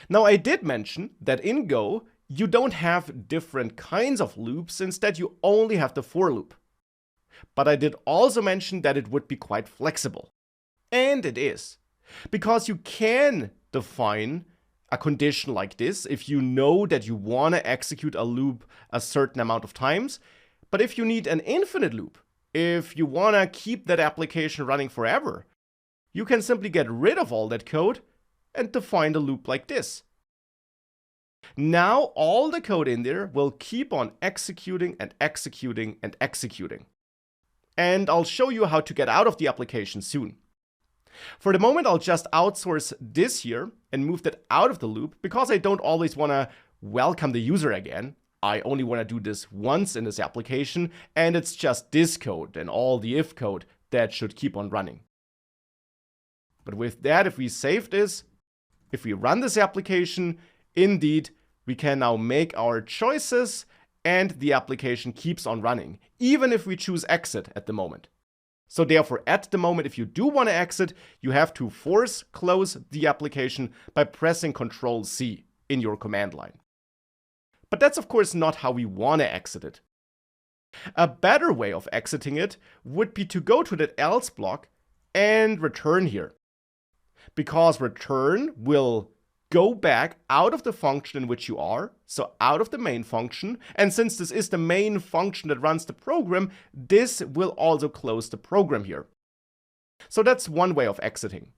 Now, I did mention that in Go, you don't have different kinds of loops, instead you only have the for loop. But I did also mention that it would be quite flexible. And it is. Because you can define a condition like this if you know that you want to execute a loop a certain amount of times. But if you need an infinite loop, if you want to keep that application running forever, you can simply get rid of all that code and define the loop like this. Now all the code in there will keep on executing and executing and executing. And I'll show you how to get out of the application soon. For the moment, I'll just outsource this here and move that out of the loop because I don't always want to welcome the user again. I only want to do this once in this application, and it's just this code and all the if code that should keep on running. But with that, if we save this, if we run this application, indeed, we can now make our choices and the application keeps on running, even if we choose exit at the moment. So therefore, at the moment, if you do want to exit, you have to force close the application by pressing Ctrl+C in your command line. But that's of course not how we want to exit it. A better way of exiting it would be to go to that else block and return here. Because return will go back out of the function in which you are, so out of the main function, and since this is the main function that runs the program, this will also close the program here. So that's one way of exiting.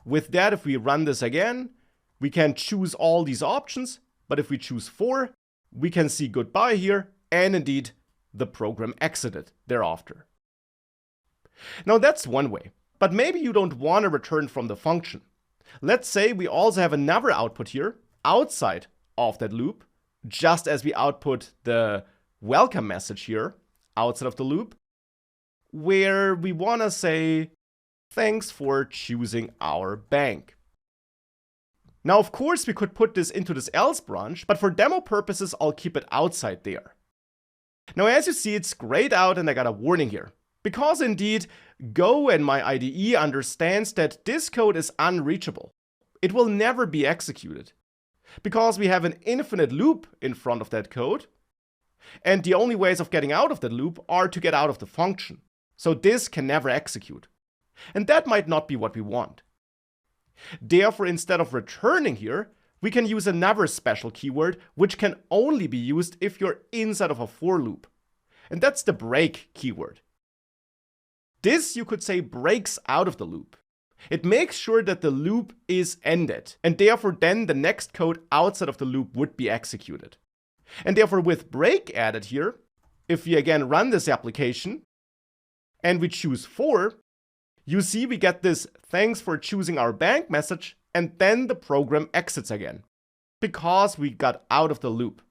With that, if we run this again, we can choose all these options, but if we choose for, we can see goodbye here, and indeed, the program exited thereafter. Now that's one way, but maybe you don't want to return from the function. Let's say we also have another output here outside of that loop, just as we output the welcome message here outside of the loop, where we want to say, thanks for choosing our bank. Now, of course, we could put this into this else branch, but for demo purposes, I'll keep it outside there. Now, as you see, it's grayed out and I got a warning here. Because indeed, Go and my IDE understands that this code is unreachable. It will never be executed. Because we have an infinite loop in front of that code. And the only ways of getting out of that loop are to get out of the function. So this can never execute. And that might not be what we want. Therefore, instead of returning here, we can use another special keyword which can only be used if you're inside of a for loop. And that's the break keyword. This, you could say, breaks out of the loop. It makes sure that the loop is ended, and therefore then the next code outside of the loop would be executed. And therefore with break added here, if we again run this application, and we choose for, you see we get this thanks for choosing our bank message, and then the program exits again, because we got out of the loop.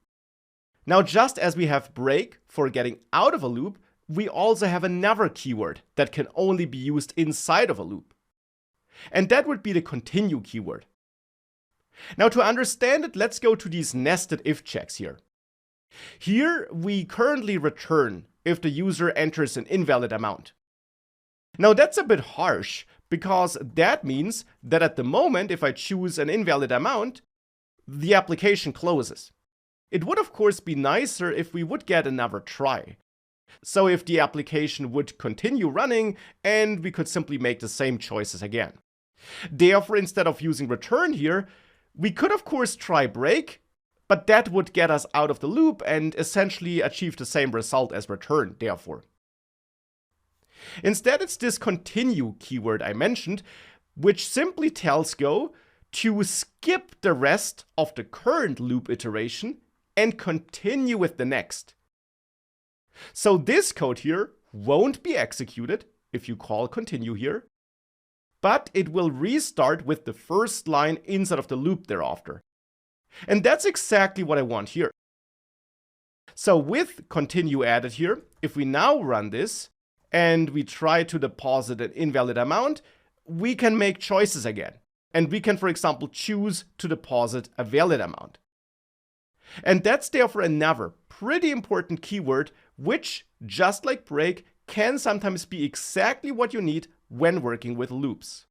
Now just as we have break for getting out of a loop, we also have another keyword that can only be used inside of a loop. And that would be the continue keyword. Now to understand it, let's go to these nested if checks here. Here we currently return if the user enters an invalid amount. Now that's a bit harsh because that means that at the moment if I choose an invalid amount, the application closes. It would of course be nicer if we would get another try. So if the application would continue running and we could simply make the same choices again. Therefore, instead of using return here, we could of course try break, but that would get us out of the loop and essentially achieve the same result as return, therefore. Instead, it's this continue keyword I mentioned, which simply tells Go to skip the rest of the current loop iteration and continue with the next. So this code here won't be executed if you call continue here, but it will restart with the first line inside of the loop thereafter. And that's exactly what I want here. So with continue added here, if we now run this and we try to deposit an invalid amount, we can make choices again. And we can, for example, choose to deposit a valid amount. And that's therefore another pretty important keyword, which, just like break, can sometimes be exactly what you need when working with loops.